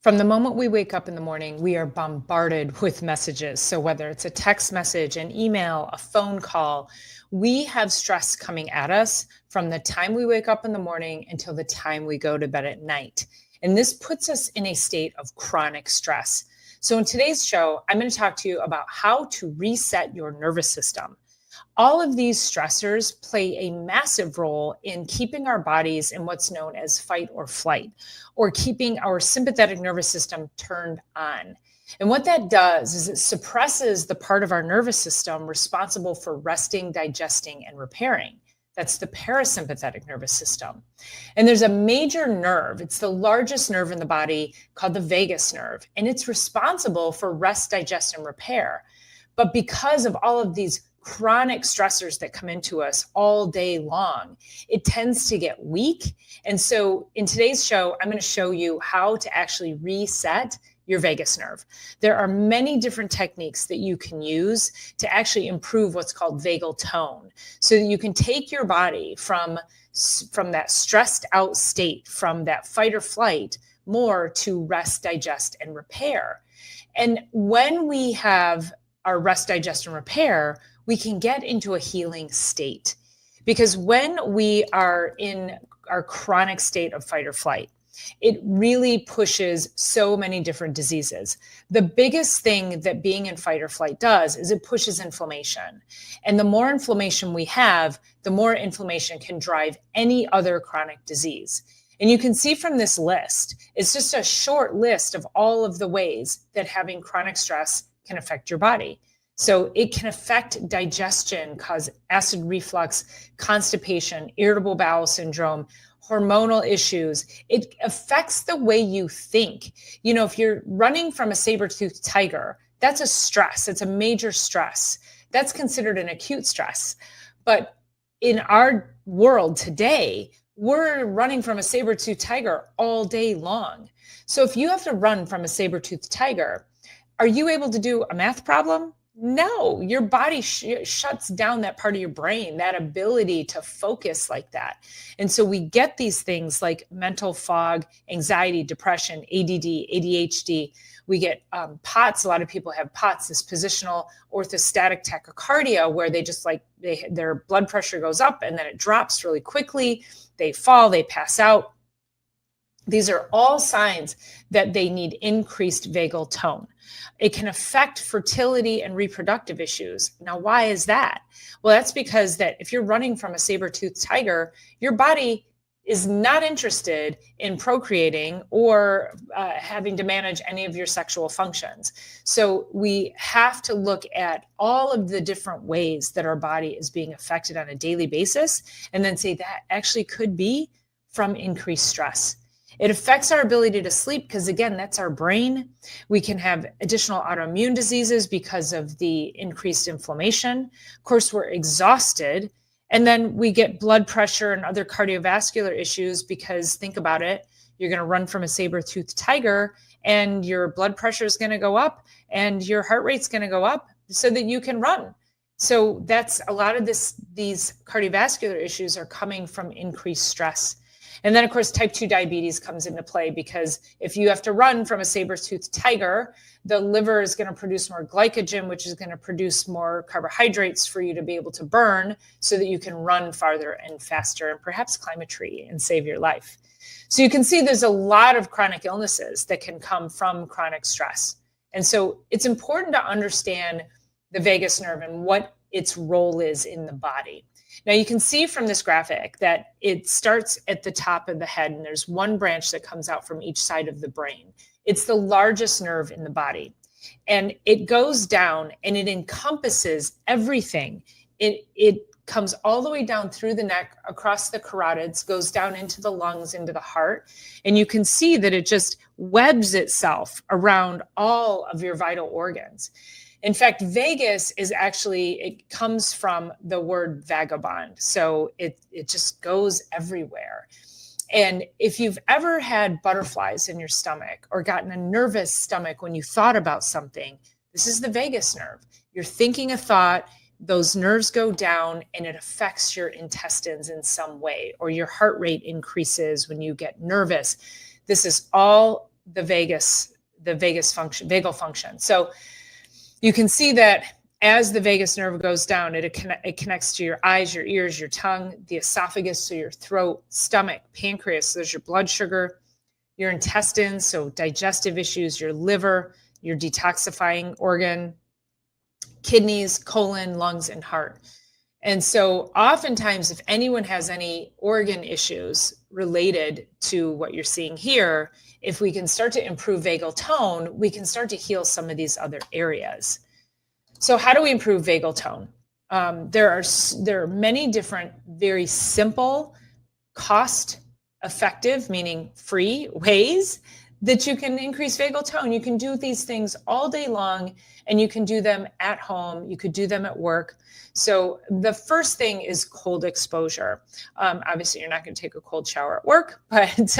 From the moment we wake up in the morning, we are bombarded with messages. So, whether it's a text message, an email, a phone call, we have stress coming at us from the time we wake up in the morning until the time we go to bed at night. And this puts us in a state of chronic stress. So, in today's show, I'm going to talk to you about how to reset your nervous system. All of these stressors play a massive role in keeping our bodies in what's known as fight or flight, or keeping our sympathetic nervous system turned on. And what that does is it suppresses the part of our nervous system responsible for resting, digesting, and repairing. That's the parasympathetic nervous system. And there's a major nerve, it's the largest nerve in the body, called the vagus nerve, and it's responsible for rest, digest, and repair. But because of all of these chronic stressors that come into us all day long, it tends to get weak. And so in today's show, I'm going to show you how to actually reset your vagus nerve. There are many different techniques that you can use to actually improve what's called vagal tone, so that you can take your body from that stressed out state, from that fight or flight, more to rest, digest, and repair. And when we have our rest, digest, and repair, we can get into a healing state. Because when we are in our chronic state of fight or flight, it really pushes so many different diseases. The biggest thing that being in fight or flight does is it pushes inflammation. And the more inflammation we have, the more inflammation can drive any other chronic disease. And you can see from this list, it's just a short list of all of the ways that having chronic stress can affect your body. So it can affect digestion, cause acid reflux, constipation, irritable bowel syndrome, hormonal issues. It affects the way you think. You know, if you're running from a saber-toothed tiger, that's a stress. It's a major stress. That's considered an acute stress. But in our world today, we're running from a saber-toothed tiger all day long. So if you have to run from a saber-toothed tiger, are you able to do a math problem? No, your body shuts down that part of your brain, that ability to focus like that. And so we get these things like mental fog, anxiety, depression, ADD, ADHD. We get POTS. A lot of people have POTS, this positional orthostatic tachycardia, where they just their blood pressure goes up and then it drops really quickly. They fall, they pass out. These are all signs that they need increased vagal tone. It can affect fertility and reproductive issues. Now, why is that? Well, that's because that if you're running from a saber-toothed tiger, your body is not interested in procreating or having to manage any of your sexual functions. So we have to look at all of the different ways that our body is being affected on a daily basis, and then say that actually could be from increased stress. It affects our ability to sleep because, again, that's our brain. We can have additional autoimmune diseases because of the increased inflammation. Of course, we're exhausted. And then we get blood pressure and other cardiovascular issues because, think about it, you're going to run from a saber-toothed tiger and your blood pressure is going to go up and your heart rate's going to go up so that you can run. So that's a lot of these cardiovascular issues are coming from increased stress. And then, of course, type 2 diabetes comes into play because if you have to run from a saber-toothed tiger, the liver is going to produce more glycogen, which is going to produce more carbohydrates for you to be able to burn so that you can run farther and faster and perhaps climb a tree and save your life. So you can see there's a lot of chronic illnesses that can come from chronic stress. And so it's important to understand the vagus nerve and what its role is in the body. Now you can see from this graphic that it starts at the top of the head and there's one branch that comes out from each side of the brain. It's the largest nerve in the body and it goes down and it encompasses everything. It comes all the way down through the neck, across the carotids, goes down into the lungs, into the heart. And you can see that it just webs itself around all of your vital organs. In fact, vagus is actually, it comes from the word vagabond. So it just goes everywhere. And if you've ever had butterflies in your stomach or gotten a nervous stomach when you thought about something, this is the vagus nerve. You're thinking a thought, those nerves go down and it affects your intestines in some way, or your heart rate increases when you get nervous. This is all the vagal function. So you can see that as the vagus nerve goes down, it connects to your eyes, your ears, your tongue, the esophagus, so your throat, stomach, pancreas, so there's your blood sugar, your intestines, so digestive issues, your liver, your detoxifying organ, kidneys, colon, lungs, and heart. And so oftentimes, if anyone has any organ issues related to what you're seeing here, if we can start to improve vagal tone, we can start to heal some of these other areas. So how do we improve vagal tone? There are many different, very simple, cost-effective, meaning free ways that you can increase vagal tone. You can do these things all day long, and you can do them at home. You could do them at work. So the first thing is cold exposure. Obviously, you're not going to take a cold shower at work, but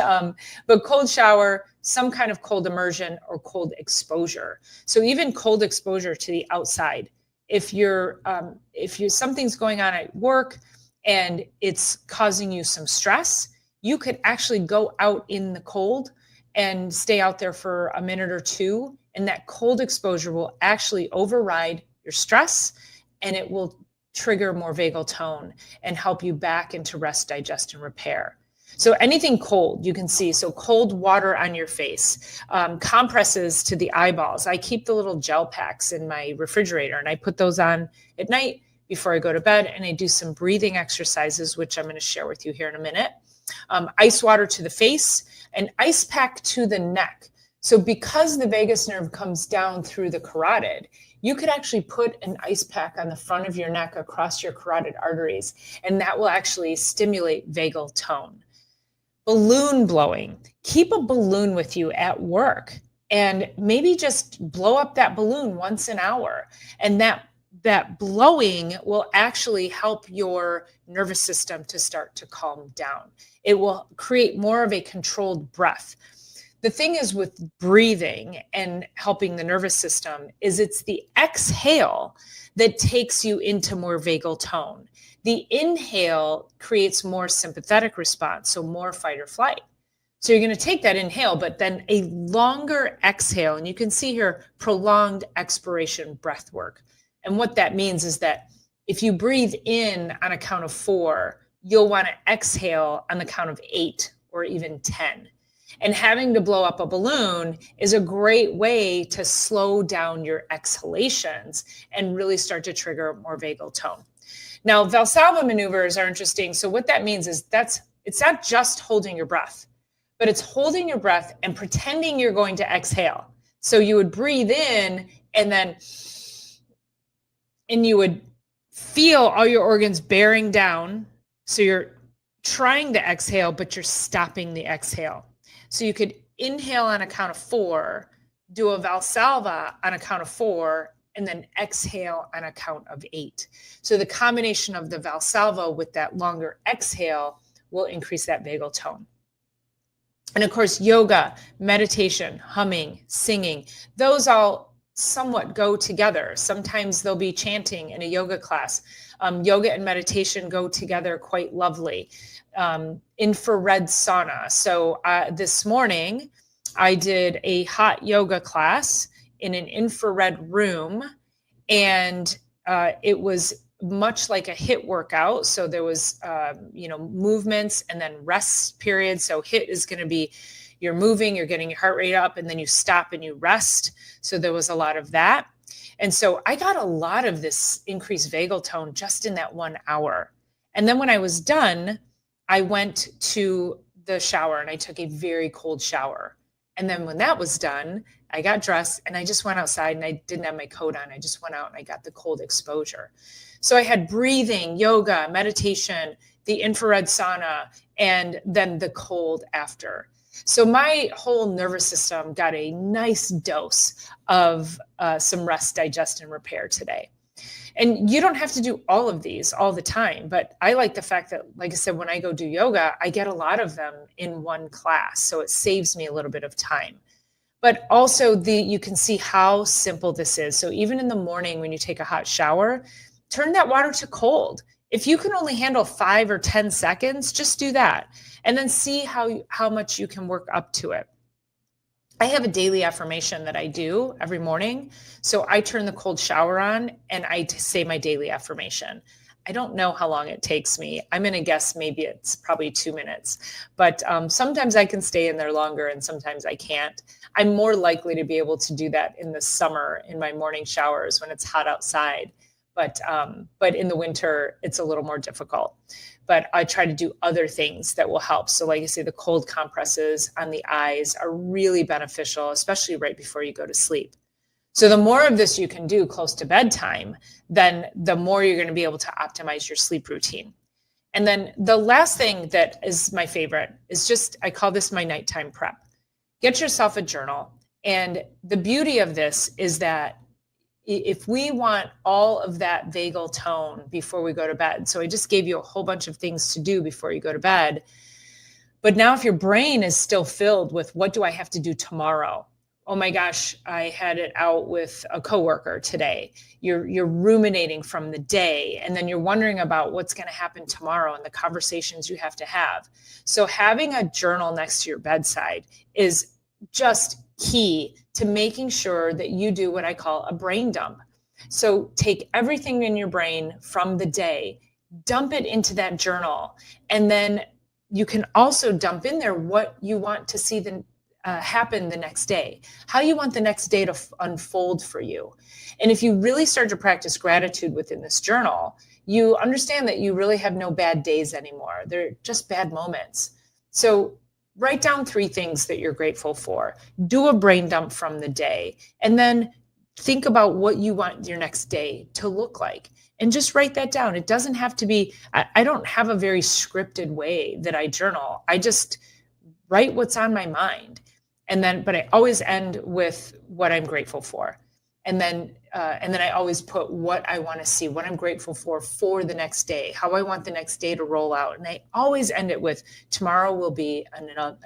cold shower, some kind of cold immersion or cold exposure. So even cold exposure to the outside. If something's going on at work and it's causing you some stress, you could actually go out in the cold and stay out there for a minute or two, and that cold exposure will actually override your stress, and it will trigger more vagal tone and help you back into rest, digest, and repair. So anything cold, you can see, so cold water on your face, compresses to the eyeballs. I keep the little gel packs in my refrigerator, and I put those on at night before I go to bed, and I do some breathing exercises, which I'm going to share with you here in a minute. Ice water to the face, an ice pack to the neck. So because the vagus nerve comes down through the carotid, you could actually put an ice pack on the front of your neck across your carotid arteries, and that will actually stimulate vagal tone. Balloon blowing. Keep a balloon with you at work, and maybe just blow up that balloon once an hour. And that blowing will actually help your nervous system to start to calm down. It will create more of a controlled breath. The thing is with breathing and helping the nervous system is it's the exhale that takes you into more vagal tone. The inhale creates more sympathetic response, so more fight or flight. So you're going to take that inhale, but then a longer exhale, and you can see here prolonged expiration breath work. And what that means is that if you breathe in on a count of 4, you'll want to exhale on the count of 8 or even 10. And having to blow up a balloon is a great way to slow down your exhalations and really start to trigger more vagal tone. Now, Valsalva maneuvers are interesting. So what that means is it's not just holding your breath, but it's holding your breath and pretending you're going to exhale. So you would breathe in and you would feel all your organs bearing down. So you're trying to exhale, but you're stopping the exhale. So you could inhale on a count of 4, do a Valsalva on a count of 4, and then exhale on a count of 8. So the combination of the Valsalva with that longer exhale will increase that vagal tone. And of course, yoga, meditation, humming, singing, those all somewhat go together. Sometimes they'll be chanting in a yoga class. Yoga and meditation go together quite lovely. Infrared sauna. So this morning, I did a hot yoga class in an infrared room, and it was much like a HIIT workout. So there was, movements and then rest periods. So HIIT is going to be you're moving, you're getting your heart rate up, and then you stop and you rest. So there was a lot of that. And so I got a lot of this increased vagal tone just in that 1 hour. And then when I was done, I went to the shower and I took a very cold shower. And then when that was done, I got dressed and I just went outside, and I didn't have my coat on. I just went out and I got the cold exposure. So I had breathing, yoga, meditation, the infrared sauna, and then the cold after. So my whole nervous system got a nice dose of some rest, digest, and repair today. And you don't have to do all of these all the time, but I like the fact that, like I said, when I go do yoga, I get a lot of them in one class. So it saves me a little bit of time. But also you can see how simple this is. So even in the morning when you take a hot shower, turn that water to cold. If you can only handle 5 or 10 seconds, just do that. And then see how much you can work up to it. I have a daily affirmation that I do every morning. So I turn the cold shower on and I say my daily affirmation. I don't know how long it takes me. I'm going to guess maybe it's probably 2 minutes, but sometimes I can stay in there longer and sometimes I can't. I'm more likely to be able to do that in the summer in my morning showers when it's hot outside. But in the winter, it's a little more difficult. But I try to do other things that will help. So like I say, the cold compresses on the eyes are really beneficial, especially right before you go to sleep. So the more of this you can do close to bedtime, then the more you're going to be able to optimize your sleep routine. And then the last thing that is my favorite is just, I call this my nighttime prep. Get yourself a journal. And the beauty of this is that if we want all of that vagal tone before we go to bed, so I just gave you a whole bunch of things to do before you go to bed. But now if your brain is still filled with what do I have to do tomorrow? Oh my gosh, I had it out with a coworker today. You're ruminating from the day, and then you're wondering about what's going to happen tomorrow and the conversations you have to have. So having a journal next to your bedside is just key to making sure that you do what I call a brain dump. So take everything in your brain from the day, dump it into that journal, and then you can also dump in there what you want to see happen the next day, how you want the next day to unfold for you. And if you really start to practice gratitude within this journal, you understand that you really have no bad days anymore. They're just bad moments. So write down 3 things that you're grateful for. Do a brain dump from the day, and then think about what you want your next day to look like. And just write that down. It doesn't have to be, I don't have a very scripted way that I journal. I just write what's on my mind. But I always end with what I'm grateful for. And then I always put what I want to see, what I'm grateful for the next day, how I want the next day to roll out. And I always end it with tomorrow will be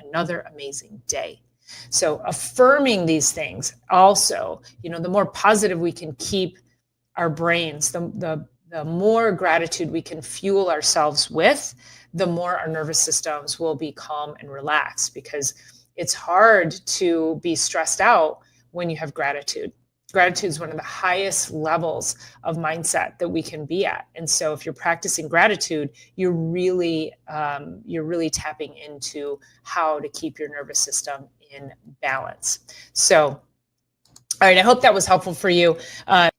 another amazing day. So affirming these things also, the more positive we can keep our brains, the more gratitude we can fuel ourselves with, the more our nervous systems will be calm and relaxed, because it's hard to be stressed out when you have gratitude. Gratitude is one of the highest levels of mindset that we can be at. And so if you're practicing gratitude, you're really tapping into how to keep your nervous system in balance. So, all right, I hope that was helpful for you.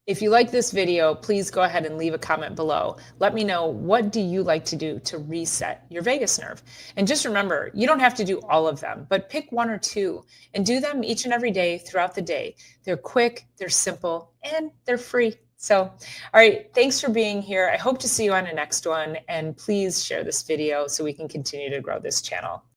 If you like this video, please go ahead and leave a comment below. Let me know, what do you like to do to reset your vagus nerve? And just remember, you don't have to do all of them, but pick 1 or 2 and do them each and every day throughout the day. They're quick, they're simple, and they're free. So, all right, thanks for being here. I hope to see you on the next one. And please share this video so we can continue to grow this channel.